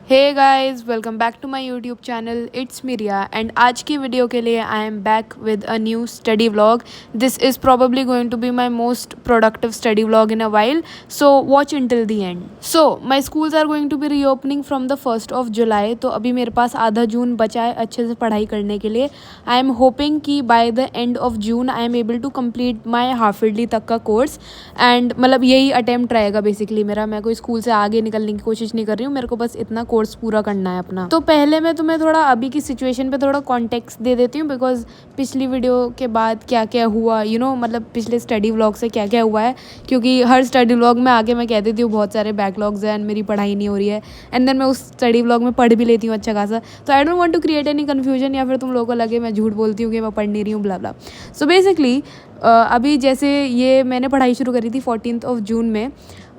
Hey guys, welcome back to my YouTube channel. It's me Riya and आज की video के लिए I am back with a new study vlog. This is probably going to be my most productive study vlog in a while, so watch until the end. So my schools are going to be reopening from the 1st of July, तो अभी मेरे पास आधा जून बचा है अच्छे से पढ़ाई करने के लिए। आई एम होपिंग कि by the end of June I am able to complete my half yearly तक का कोर्स। एंड मतलब यही अटेम्प्ट रहेगा बेसिकली मेरा। मैं कोई स्कूल से आगे निकलने की कोशिश नहीं कर रही हूँ, मेरे को बस इतना कोर्स पूरा करना है अपना। तो पहले मैं तुम्हें थोड़ा अभी की सिचुएशन पे थोड़ा कॉन्टेक्स्ट दे देती हूँ, बिकॉज पिछली वीडियो के बाद क्या क्या हुआ मतलब पिछले स्टडी व्लॉग से क्या क्या हुआ है, क्योंकि हर स्टडी व्लॉग में आगे मैं कह देती हूँ बहुत सारे बैकलॉग्स हैं एंड मेरी पढ़ाई नहीं हो रही है, एंड देन मैं उस स्टडी व्लॉग में पढ़ भी लेती हूँ अच्छा खासा। तो I don't want to create any confusion, या फिर तुम लोगों को लगे मैं झूठ बोलती हूँ कि मैं पढ़ नहीं रही हूँ ब्ला ब्ला। सो बेसिकली अभी जैसे ये मैंने पढ़ाई शुरू करी थी 14th of June में,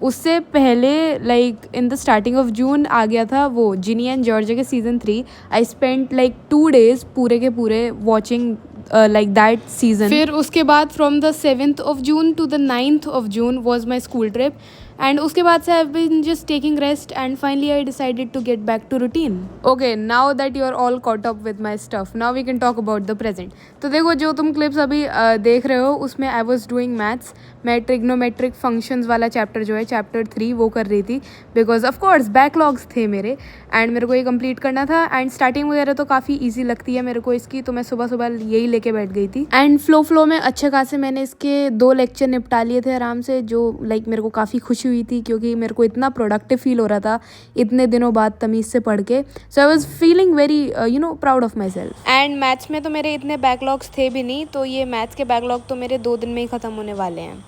उससे पहले like in the starting of June आ गया था वो जिनी एंड जॉर्जिया के season 3। I spent like 2 days पूरे के पूरे वॉचिंग लाइक दैट सीजन। फिर उसके बाद from the 7th of June to the 9th of June was my school trip, and उसके बाद से I have been just taking rest and finally I decided to get back to routine. Okay, now that you are all caught up with my stuff, now we can talk about the present. तो देखो, जो तुम clips अभी देख रहे हो उसमें I was doing maths. मैं ट्रिग्नोमेट्रिक फंक्शंस वाला चैप्टर जो है चैप्टर 3 वो कर रही थी, बिकॉज ऑफ कोर्स बैकलॉग्स थे मेरे एंड मेरे को ये कंप्लीट करना था। एंड स्टार्टिंग वगैरह तो काफ़ी ईजी लगती है मेरे को इसकी, तो मैं सुबह सुबह यही लेके बैठ गई थी। एंड फ्लो में अच्छे खासे मैंने इसके 2 लेक्चर निपटा लिए थे आराम से, जो लाइक मेरे को काफ़ी खुशी हुई थी, क्योंकि मेरे को इतना प्रोडक्टिव फील हो रहा था इतने दिनों बाद तमीज़ से पढ़ के। So I was feeling very proud of myself. And maths में तो मेरे इतने बैकलॉग्स थे भी नहीं, तो ये मैथ्स के बैकलॉग तो मेरे 2 दिन में ही ख़त्म होने वाले हैं।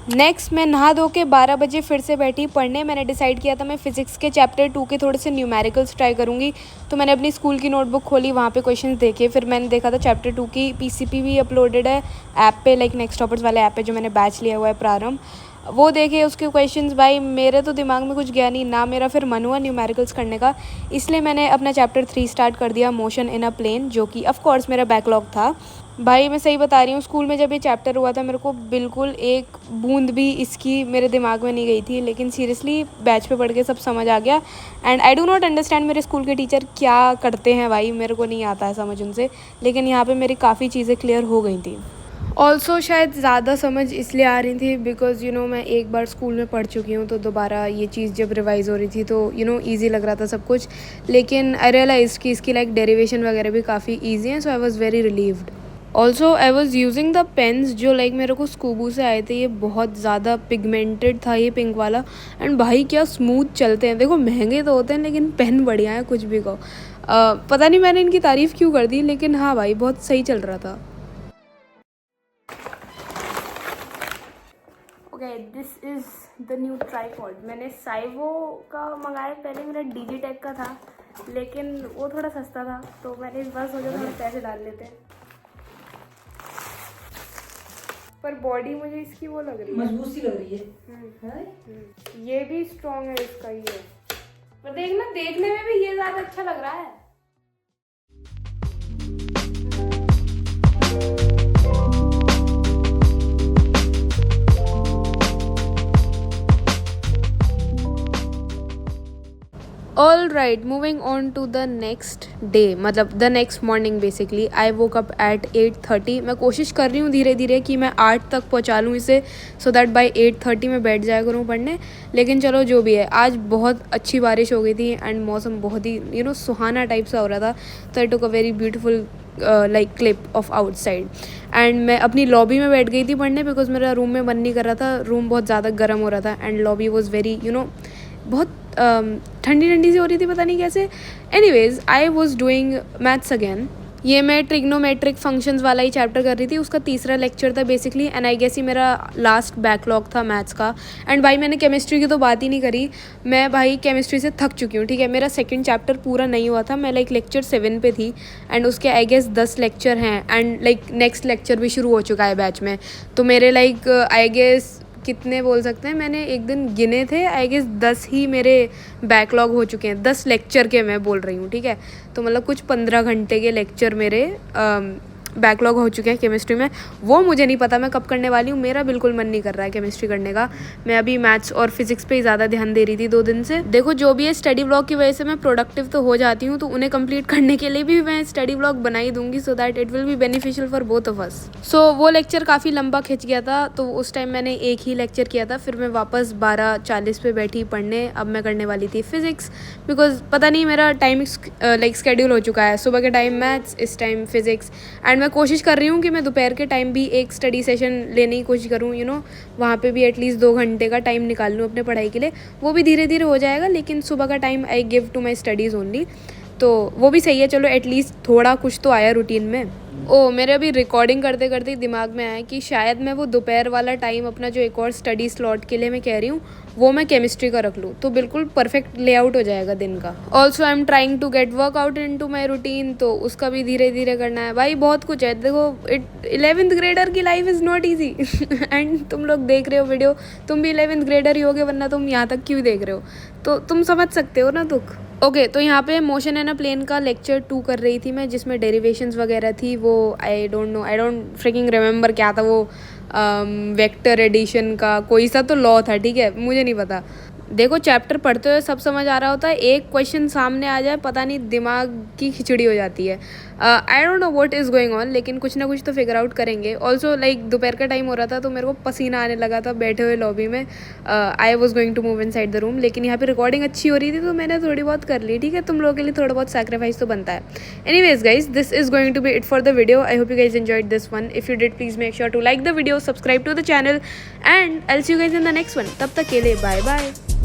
नेक्स्ट मैं नहा धो के 12 बजे फिर से बैठी पढ़ने। मैंने डिसाइड किया था मैं फिज़िक्स के चैप्टर 2 के थोड़े से न्यूमेरिकल्स ट्राई करूँगी, तो मैंने अपनी स्कूल की नोटबुक खोली, वहाँ पे क्वेश्चंस देखे। फिर मैंने देखा था चैप्टर 2 की पीसीपी भी अपलोडेड है ऐप पे, लाइक नेक्स्ट टॉपर्स वाले ऐप पे जो मैंने बैच लिया हुआ है प्रारंभ, वो देखे उसके क्वेश्चंस। भाई मेरे तो दिमाग में कुछ गया नहीं ना, मेरा फिर मन हुआ न्यूमेरिकल्स करने का, इसलिए मैंने अपना चैप्टर 3 स्टार्ट कर दिया, मोशन इन अ प्लेन, जो कि ऑफ कोर्स मेरा बैकलॉग था। भाई मैं सही बता रही हूँ, स्कूल में जब ये चैप्टर हुआ था मेरे को बिल्कुल एक बूंद भी इसकी मेरे दिमाग में नहीं गई थी, लेकिन सीरियसली बैच पे पढ़ के सब समझ आ गया। And I do not understand मेरे स्कूल के टीचर क्या करते हैं भाई, मेरे को नहीं आता है समझ उनसे, लेकिन यहाँ पे मेरी काफ़ी चीज़ें क्लियर हो गई थी। ऑल्सो शायद ज़्यादा समझ इसलिए आ रही थी बिकॉज मैं एक बार स्कूल में पढ़ चुकी हूँ, तो दोबारा ये चीज़ जब रिवाइज़ हो रही थी तो ईजी लग रहा था सब कुछ। लेकिन आई रियलाइज़ कि इसकी लाइक डेरिवेशन वगैरह भी काफ़ी ईजी हैं, so I was very relieved. Also I was using the pens जो लाइक मेरे को स्कूबू से आए थे। ये बहुत ज़्यादा पिगमेंटेड था ये पिंक वाला, एंड भाई क्या स्मूथ चलते हैं। देखो महंगे तो होते हैं लेकिन पेन बढ़िया है, कुछ भी कहो। पता नहीं मैंने इनकी तारीफ़ क्यों कर दी, लेकिन हाँ भाई बहुत सही चल रहा था। Okay, this is the new tripod. मैंने साइवो का मंगाया, पहले मेरा डिजिटेक का था लेकिन वो थोड़ा सस्ता था, तो मैंने इस बार सोचा थोड़े पैसे डाल लेते हैं। पर बॉडी मुझे इसकी वो लग रही है, मजबूत सी लग रही है। ये भी स्ट्रॉन्ग है इसका ये, पर देखना देखने में भी ये ज़्यादा अच्छा लग रहा है। All right, moving on to the next day, मतलब the next morning basically. I woke up at 8:30। मैं कोशिश कर रही हूँ धीरे धीरे कि मैं 8 तक पहुँचा लूँ इसे, सो दैट बाय 8:30 मैं बैठ जाया करूँ पढ़ने। लेकिन चलो जो भी है, आज बहुत अच्छी बारिश हो गई थी एंड मौसम बहुत ही सुहाना टाइप सा हो रहा था, तो I took a very beautiful like clip of outside. And मैं अपनी लॉबी में बैठ गई थी पढ़ने, बिकॉज मेरा रूम में मन नहीं कर रहा था, रूम बहुत ज़्यादा गर्म हो रहा था एंड लॉबी वॉज वेरी बहुत ठंडी ठंडी सी हो रही थी, पता नहीं कैसे। Anyways I was doing maths again. ये मैं ट्रिग्नोमेट्रिक फंक्शंस वाला ही चैप्टर कर रही थी, उसका तीसरा लेक्चर था बेसिकली, एंड आई गेस ही मेरा लास्ट बैकलॉग था मैथ्स का। एंड भाई मैंने केमिस्ट्री की तो बात ही नहीं करी, मैं भाई केमिस्ट्री से थक चुकी हूँ, ठीक है। मेरा सेकंड चैप्टर पूरा नहीं हुआ था, मैं लाइक लेक्चर 7 पे थी एंड उसके आई गेस 10 लेक्चर हैं, एंड लाइक नेक्स्ट लेक्चर भी शुरू हो चुका है बैच में। तो मेरे लाइक आई गेस कितने बोल सकते हैं, मैंने एक दिन गिने थे, आई गेस 10 ही मेरे बैकलॉग हो चुके हैं, 10 लेक्चर के मैं बोल रही हूँ, ठीक है। तो मतलब कुछ 15 घंटे के लेक्चर मेरे बैकलॉग हो चुके हैं केमिस्ट्री में, वो मुझे नहीं पता मैं कब करने वाली हूँ। मेरा बिल्कुल मन नहीं कर रहा है केमिस्ट्री करने का। मैं अभी मैथ्स और फिजिक्स पे ही ज़्यादा ध्यान दे रही थी 2 दिन से। देखो जो भी है स्टडी व्लॉग की वजह से मैं प्रोडक्टिव तो हो जाती हूँ, तो उन्हें कंप्लीट करने के लिए भी मैं स्टडी व्लॉग बना ही दूंगी, so that it will be beneficial for both of us. So वो लेक्चर काफ़ी लंबा खिंच गया था, तो उस टाइम मैंने एक ही लेक्चर किया था। फिर मैं वापस 12:40 पे बैठी पढ़ने। अब मैं करने वाली थी फिजिक्स, बिकॉज पता नहीं मेरा टाइम लाइक स्केड्यूल हो चुका है। सुबह के टाइम मैथ्स, इस टाइम फिजिक्स। एंड मैं कोशिश कर रही हूँ कि मैं दोपहर के टाइम भी एक स्टडी सेशन लेने की कोशिश करूँ, यू नो, वहाँ पे भी एटलीस्ट 2 घंटे का टाइम निकाल लूँ अपने पढ़ाई के लिए। वो भी धीरे धीरे हो जाएगा, लेकिन सुबह का time I give to my studies only, तो वो भी सही है। चलो एटलीस्ट थोड़ा कुछ तो आया रूटीन में। ओ मेरे अभी रिकॉर्डिंग करते करते दिमाग में आया कि शायद मैं वो दोपहर वाला टाइम अपना जो एक और स्टडी स्लॉट के लिए मैं कह रही हूँ, वो मैं केमिस्ट्री का रख लूँ, तो बिल्कुल परफेक्ट लेआउट हो जाएगा दिन का। Also I am trying to get work out into my routine, तो उसका भी धीरे धीरे करना है भाई। बहुत कुछ है, देखो 11th ग्रेडर की life is not easy and तुम लोग देख रहे हो वीडियो, तुम भी 11th ग्रेडर ही होगे, वरना तुम यहाँ तक क्यों देख रहे हो, तो तुम समझ सकते हो ना दुख। ओके तो यहाँ पे मोशन एंड अ प्लेन का लेक्चर 2 कर रही थी मैं, जिसमें डेरिवेशंस वगैरह थी। वो आई डोंट फ्रिकिंग रिमेंबर क्या था वो, वेक्टर एडिशन का कोई सा तो लॉ था, ठीक है, मुझे नहीं पता। देखो चैप्टर पढ़ते हुए सब समझ आ रहा होता है, एक क्वेश्चन सामने आ जाए पता नहीं दिमाग की खिचड़ी हो जाती है। I don't know what is going on, लेकिन कुछ ना कुछ तो फिगर आउट करेंगे। ऑल्सो लाइक दोपहर का टाइम हो रहा था, तो मेरे को पसीना आने लगा था बैठे हुए लॉबी में। I was going to move inside the room, लेकिन यहाँ पे रिकॉर्डिंग अच्छी हो रही थी, तो मैंने थोड़ी बहुत कर ली। ठीक है, तुम लोगों के लिए थोड़ा बहुत सैक्रिफाइस तो बनता है। Anyways guys, this is going to be it for the video. I hope you guys enjoyed this one. If you did please make sure to like the video, subscribe to the channel, and I will see you guys in the next one. तब तक के लिए bye bye.